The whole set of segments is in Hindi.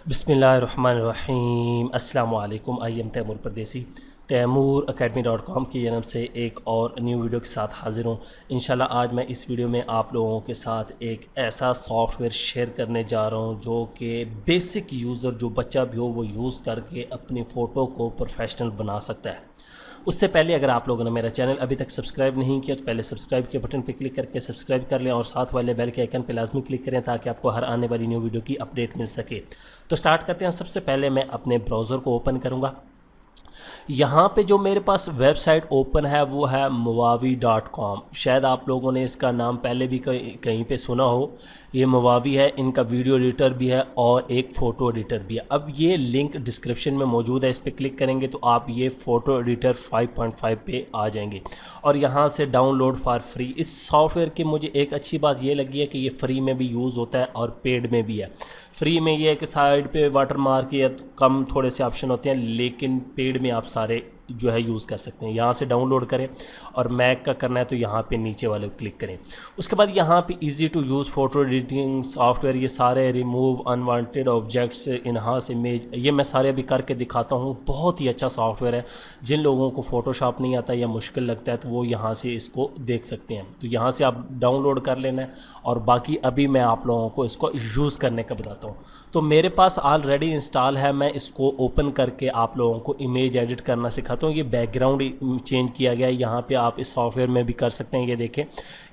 बिस्मिल्लाहिर्रहमानिर्रहीम। अस्सलाम वालेकुम। आई एम तैमूर परदेसी तैमूरacademy.com की जन्म से एक और न्यू वीडियो के साथ हाज़िर हूँ। इंशाल्लाह आज मैं इस वीडियो में आप लोगों के साथ एक ऐसा सॉफ्टवेयर शेयर करने जा रहा हूँ जो कि बेसिक यूज़र जो बच्चा भी हो वो यूज़ करके अपनी फ़ोटो को प्रोफेशनल बना सकता है। उससे पहले अगर आप लोगों ने मेरा चैनल अभी तक सब्सक्राइब नहीं किया तो पहले सब्सक्राइब के बटन पर क्लिक करके सब्सक्राइब कर लें और साथ वाले बेल के आइकन पर लाजमी क्लिक करें ताकि आपको हर आने वाली न्यू वीडियो की अपडेट मिल सके। तो स्टार्ट करते हैं। सबसे पहले मैं अपने ब्राउज़र को ओपन करूँगा। यहाँ पे जो मेरे पास वेबसाइट ओपन है वो है movavi.com। शायद आप लोगों ने इसका नाम पहले भी कहीं पे सुना हो। ये movavi है, इनका वीडियो एडिटर भी है और एक फ़ोटो एडिटर भी है। अब ये लिंक डिस्क्रिप्शन में मौजूद है, इस पर क्लिक करेंगे तो आप ये फ़ोटो एडिटर 5.5 पे आ जाएंगे और यहाँ से डाउनलोड फॉर फ्री। इस सॉफ्टवेयर की मुझे एक अच्छी बात ये लगी है कि ये फ्री में भी यूज़ होता है और पेड में भी है। फ्री में ये है कि साइड पे वाटर मार्क या कम थोड़े से ऑप्शन होते हैं, लेकिन पेड में आप सारे जो है यूज़ कर सकते हैं। यहाँ से डाउनलोड करें और मैक का करना है तो यहाँ पे नीचे वाले को क्लिक करें। उसके बाद यहाँ पे easy to use photo editing software, ये सारे remove unwanted objects, enhance image, ये मैं सारे अभी करके दिखाता हूँ। बहुत ही अच्छा सॉफ्टवेयर है। जिन लोगों को फ़ोटोशॉप नहीं आता या मुश्किल लगता है तो वो यहाँ से इसको देख सकते हैं। तो यहाँ से आप डाउनलोड कर लेना है और बाकी अभी मैं आप लोगों को इसको यूज़ करने का बताता हूँ। तो मेरे पास ऑलरेडी इंस्टॉल है, मैं इसको ओपन करके आप लोगों को इमेज एडिट करना सिखाता हूँ। ये बैकग्राउंड चेंज किया गया है, यहाँ पे आप इस सॉफ्टवेयर में भी कर सकते हैं। ये देखें,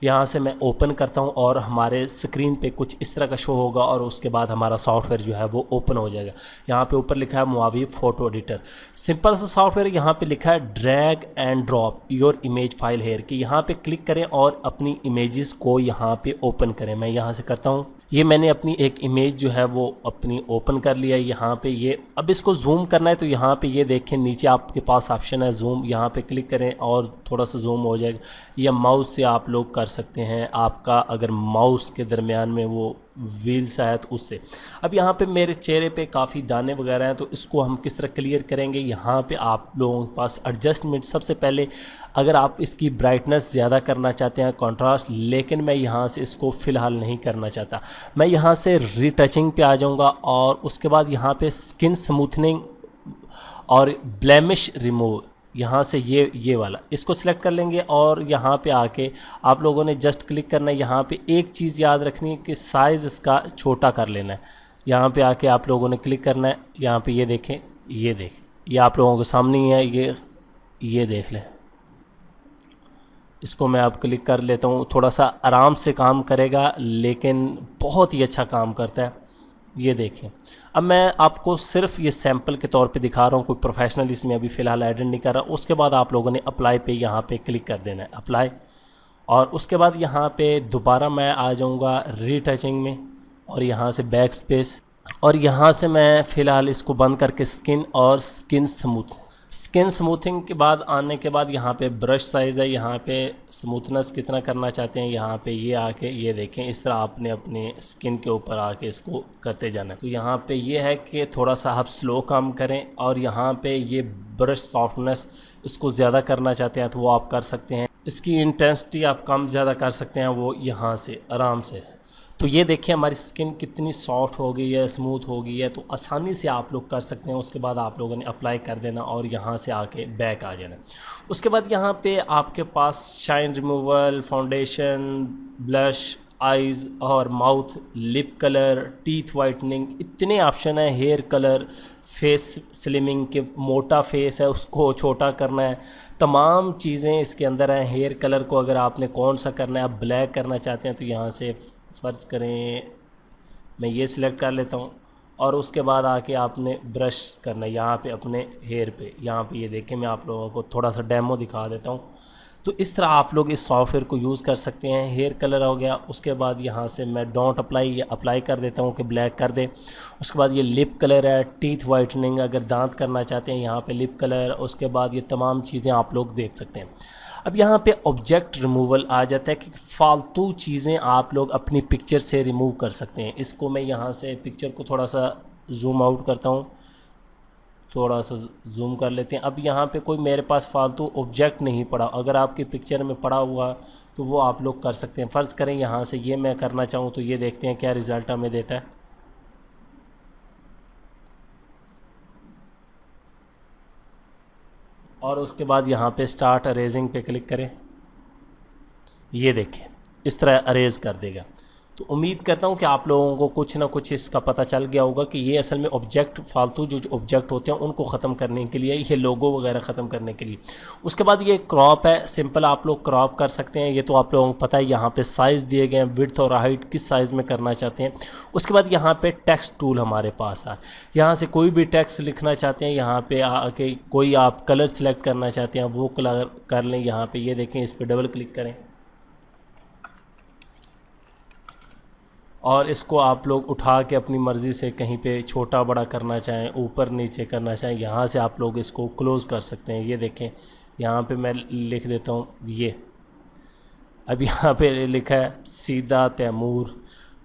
यहाँ से मैं ओपन करता हूँ और हमारे स्क्रीन पे कुछ इस तरह का शो होगा और उसके बाद हमारा सॉफ्टवेयर जो है वो ओपन हो जाएगा। यहाँ पे ऊपर लिखा है movavi फ़ोटो एडिटर। सिंपल सा सॉफ्टवेयर। यहाँ पे लिखा है drag and drop your image file hair कि यहाँ पे क्लिक करें और अपनी इमेजेस को यहाँ पे ओपन करें। मैं यहाँ से करता हूँ। ये मैंने अपनी एक इमेज जो है वो अपनी ओपन कर लिया है। यहाँ पे ये अब इसको जूम करना है तो यहाँ पे ये देखें नीचे आपके पास ऑप्शन है जूम, यहाँ पे क्लिक करें और थोड़ा सा जूम हो जाएगा। या माउस से आप लोग कर सकते हैं, आपका अगर माउस के दरमियान में वो व्हील्स आया तो उससे। अब यहाँ पे मेरे चेहरे पे काफ़ी दाने वगैरह हैं तो इसको हम किस तरह क्लियर करेंगे। यहाँ पे आप लोगों के पास एडजस्टमेंट, सबसे पहले अगर आप इसकी ब्राइटनेस ज़्यादा करना चाहते हैं, कंट्रास्ट, लेकिन मैं यहाँ से इसको फ़िलहाल नहीं करना चाहता। मैं यहाँ से रीटचिंग पे आ जाऊँगा और उसके बाद यहाँ पे स्किन स्मूथनिंग और ब्लेमिश रिमूव, यहाँ से ये वाला इसको सिलेक्ट कर लेंगे और यहाँ पे आके आप लोगों ने जस्ट क्लिक करना है। यहाँ पे एक चीज़ याद रखनी है कि साइज़ इसका छोटा कर लेना है। यहाँ पे आके आप लोगों ने क्लिक करना है। यहाँ पे ये देखें, ये आप लोगों के सामने ही है, ये देख लें। इसको मैं अब क्लिक कर लेता हूँ। थोड़ा सा आराम से काम करेगा लेकिन बहुत ही अच्छा काम करता है। ये देखिए, अब मैं आपको सिर्फ ये सैंपल के तौर पे दिखा रहा हूँ, कोई प्रोफेशनल इसमें अभी फ़िलहाल एडिट नहीं कर रहा। उसके बाद आप लोगों ने अप्लाई पे यहाँ पे क्लिक कर देना है, अप्लाई। और उसके बाद यहाँ पे दोबारा मैं आ जाऊँगा रीटचिंग में और यहाँ से बैक स्पेस और यहाँ से मैं फ़िलहाल इसको बंद करके स्किन स्मूथिंग के बाद आने के बाद यहाँ पे ब्रश साइज़ है, यहाँ पे स्मूथनेस कितना करना चाहते हैं, यहाँ पे ये आके ये देखें, इस तरह आपने अपने स्किन के ऊपर आके इसको करते जाना है। तो यहाँ पे ये है कि थोड़ा सा आप स्लो काम करें और यहाँ पे ये ब्रश सॉफ्टनेस इसको ज़्यादा करना चाहते हैं तो वो आप कर सकते हैं। इसकी इंटेंसिटी आप कम ज़्यादा कर सकते हैं, वो यहाँ से आराम से। तो ये देखिए हमारी स्किन कितनी सॉफ्ट हो गई है, स्मूथ हो गई है, तो आसानी से आप लोग कर सकते हैं। उसके बाद आप लोगों ने अप्लाई कर देना और यहाँ से आके बैक आ जाना। उसके बाद यहाँ पे आपके पास shine removal, foundation, blush, eyes और mouth, lip colour, teeth whitening, इतने ऑप्शन हैं। हेयर कलर, फेस स्लिमिंग के मोटा फेस है उसको छोटा करना है, तमाम चीज़ें इसके अंदर हैं। हेयर कलर को अगर आपने कौन सा करना है, आप ब्लैक करना चाहते हैं तो यहाँ से फ़र्ज़ करें मैं ये सिलेक्ट कर लेता हूँ और उसके बाद आके आपने ब्रश करना है यहाँ पे अपने हेयर पे। यहाँ पे ये देखें, मैं आप लोगों को थोड़ा सा डेमो दिखा देता हूँ। तो इस तरह आप लोग इस सॉफ्टवेयर को यूज़ कर सकते हैं। हेयर कलर हो गया, उसके बाद यहाँ से मैं डोंट अप्लाई या अप्लाई कर देता हूँ कि ब्लैक कर दे। उसके बाद ये लिप कलर है, टीथ वाइटनिंग, अगर दांत करना चाहते हैं यहाँ पे लिप कलर। उसके बाद ये तमाम चीज़ें आप लोग देख सकते हैं। अब यहाँ पे ऑब्जेक्ट रिमूवल आ जाता है कि फ़ालतू चीज़ें आप लोग अपनी पिक्चर से रिमूव कर सकते हैं। इसको मैं यहाँ से पिक्चर को थोड़ा सा जूम आउट करता हूँ, थोड़ा सा जूम कर लेते हैं। अब यहाँ पे कोई मेरे पास फालतू ऑब्जेक्ट नहीं पड़ा, अगर आपकी पिक्चर में पड़ा हुआ तो वो आप लोग कर सकते हैं। फ़र्ज़ करें यहाँ से ये मैं करना चाहूँ तो ये देखते हैं क्या रिज़ल्ट हमें देता है। और उसके बाद यहाँ पे स्टार्ट अरेजिंग पे क्लिक करें। ये देखें इस तरह अरेज कर देगा। तो उम्मीद करता हूँ कि आप लोगों को कुछ ना कुछ इसका पता चल गया होगा कि ये असल में ऑब्जेक्ट, फालतू जो ऑब्जेक्ट होते हैं उनको ख़त्म करने के लिए, ये लोगो वगैरह ख़त्म करने के लिए। उसके बाद ये क्रॉप है, सिंपल आप लोग क्रॉप कर सकते हैं। ये तो आप लोगों को पता है, यहाँ पे साइज़ दिए गए हैं, विड्थ और हाइट किस साइज़ में करना चाहते हैं। उसके बाद यहाँ पे टेक्स्ट टूल हमारे पास है, यहाँ से कोई भी टेक्स्ट लिखना चाहते हैं, यहाँ पे आके कोई आप कलर सेलेक्ट करना चाहते हैं वो कलर कर लें। यहाँ पे ये देखें, इस पर डबल क्लिक करें और इसको आप लोग उठा के अपनी मर्ज़ी से कहीं पे छोटा बड़ा करना चाहें, ऊपर नीचे करना चाहें, यहाँ से आप लोग इसको क्लोज़ कर सकते हैं। ये देखें यहाँ पे मैं लिख देता हूँ ये, अब यहाँ पे लिखा है सीधा तैमूर।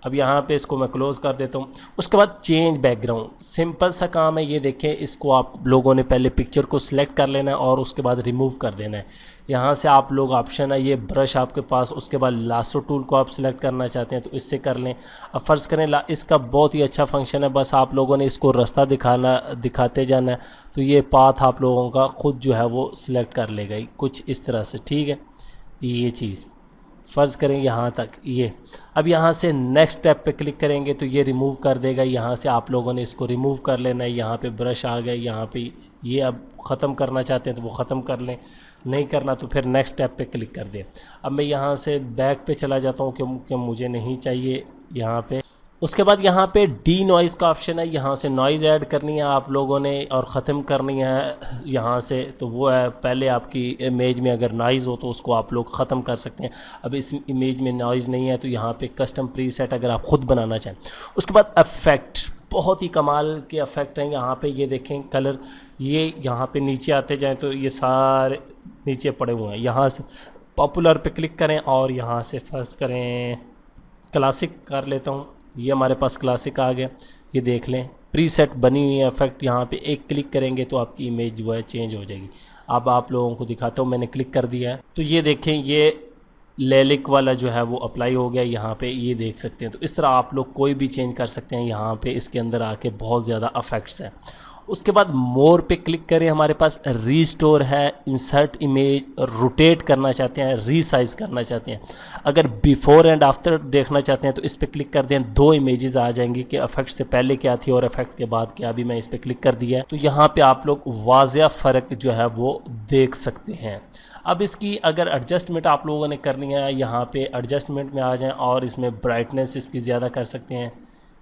अब यहाँ पे इसको मैं क्लोज़ कर देता हूँ। उसके बाद चेंज बैकग्राउंड, सिंपल सा काम है। ये देखें, इसको आप लोगों ने पहले पिक्चर को सिलेक्ट कर लेना है और उसके बाद रिमूव कर देना है। यहाँ से आप लोग ऑप्शन है ये ब्रश आपके पास, उसके बाद लासो टूल को आप सिलेक्ट करना चाहते हैं तो इससे कर लें। अब फ़र्ज़ करें इसका बहुत ही अच्छा फंक्शन है, बस आप लोगों ने इसको रास्ता दिखाते जाना है तो ये पाथ आप लोगों का ख़ुद जो है वो सिलेक्ट कर लेगा कुछ इस तरह से, ठीक है। ये चीज़ फ़र्ज़ करें यहाँ तक ये। अब यहाँ से नेक्स्ट स्टेप पे क्लिक करेंगे तो ये रिमूव कर देगा। यहाँ से आप लोगों ने इसको रिमूव कर लेना है। यहाँ पे ब्रश आ गए, यहाँ पे ये अब ख़त्म करना चाहते हैं तो वो ख़त्म कर लें, नहीं करना तो फिर नेक्स्ट स्टेप पे क्लिक कर दें। अब मैं यहाँ से बैक पे चला जाता हूँ क्योंकि मुझे नहीं चाहिए यहाँ पे। उसके बाद यहाँ पे डी नॉइज़ का ऑप्शन है, यहाँ से नॉइज़ ऐड करनी है आप लोगों ने और ख़त्म करनी है यहाँ से। तो वो है, पहले आपकी इमेज में अगर नॉइज़ हो तो उसको आप लोग ख़त्म कर सकते हैं। अब इस इमेज में नॉइज़ नहीं है तो यहाँ पे कस्टम प्रीसेट अगर आप ख़ुद बनाना चाहें। उसके बाद इफ़ेक्ट, बहुत ही कमाल के इफ़ेक्ट हैं यहाँ पे। ये देखें कलर, ये यहाँ पे नीचे आते जाएँ तो ये सारे नीचे पड़े हुए हैं। यहाँ से पॉपुलर पे क्लिक करें और यहाँ से फ़र्ज़ करें क्लासिक कर लेता हूँ। ये हमारे पास क्लासिक आ गया, ये देख लें प्रीसेट बनी हुई है इफेक्ट। यहाँ पे एक क्लिक करेंगे तो आपकी इमेज जो है चेंज हो जाएगी। अब आप लोगों को दिखाता हूँ, मैंने क्लिक कर दिया है तो ये देखें ये लेलिक वाला जो है वो अप्लाई हो गया यहाँ पे, ये देख सकते हैं। तो इस तरह आप लोग कोई भी चेंज कर सकते हैं। यहाँ पे इसके अंदर आके बहुत ज़्यादा इफेक्ट्स हैं। उसके बाद मोर पे क्लिक करें, हमारे पास रीस्टोर है, इंसर्ट इमेज, रोटेट करना चाहते हैं, रीसाइज करना चाहते हैं। अगर बिफोर एंड आफ्टर देखना चाहते हैं तो इस पर क्लिक कर दें, दो इमेजेस आ जाएंगी कि इफेक्ट से पहले क्या थी और इफेक्ट के बाद क्या। अभी मैं इस पर क्लिक कर दिया है तो यहाँ पे आप लोग वाज़िया फ़र्क जो है वो देख सकते हैं। अब इसकी अगर एडजस्टमेंट आप लोगों ने करनी है, यहाँ पे एडजस्टमेंट में आ जाएं और इसमें ब्राइटनेस इसकी ज़्यादा कर सकते हैं।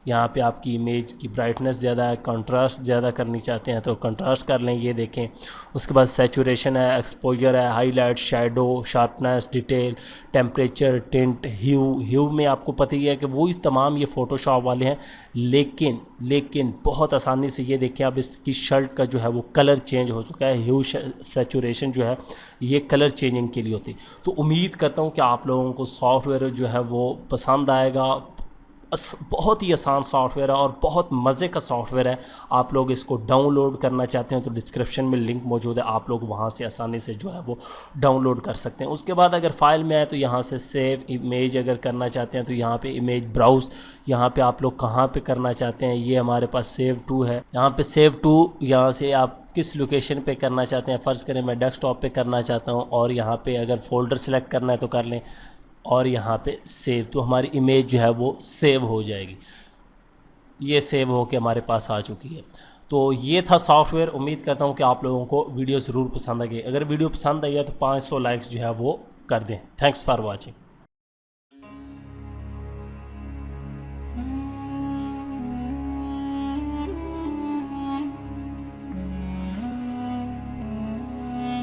यहाँ पे आपकी इमेज की ब्राइटनेस ज़्यादा है, कंट्रास्ट ज़्यादा करनी चाहते हैं तो कंट्रास्ट कर लें, ये देखें। उसके बाद सैचुरेशन है, एक्सपोजर है, highlight, shadow, sharpness, detail, temperature, tint, hue में आपको पता ही है कि वो तमाम ये फ़ोटोशॉप वाले हैं। लेकिन बहुत आसानी से ये देखें, अब इसकी शर्ट का जो है वो कलर चेंज हो चुका है। ह्यू सैचुरेशन जो है ये कलर चेंजिंग के लिए होती। तो उम्मीद करता हूँ कि आप लोगों को सॉफ्टवेयर जो है वो पसंद आएगा। बहुत ही आसान सॉफ्टवेयर है और बहुत मज़े का सॉफ्टवेयर है। आप लोग इसको डाउनलोड करना चाहते हैं तो डिस्क्रिप्शन में लिंक मौजूद है, आप लोग वहां से आसानी से जो है वो डाउनलोड कर सकते हैं। उसके बाद अगर फाइल में आए तो यहाँ से सेव इमेज अगर करना चाहते हैं तो यहाँ पे इमेज ब्राउज़, यहाँ पे आप लोग कहाँ पे करना चाहते हैं, ये हमारे पास सेव टू है। यहाँ पे सेव टू, यहाँ से आप किस लोकेशन पे करना चाहते हैं, फ़र्ज़ करें मैं डेस्कटॉप पे करना चाहता हूँ और यहाँ पे अगर फ़ोल्डर सेलेक्ट करना है तो कर लें और यहाँ पे सेव, तो हमारी इमेज जो है वो सेव हो जाएगी। ये सेव हो के हमारे पास आ चुकी है। तो ये था सॉफ्टवेयर। उम्मीद करता हूँ कि आप लोगों को वीडियो ज़रूर पसंद आई। अगर वीडियो पसंद आई है तो 500 लाइक्स जो है वो कर दें। Thanks for watching.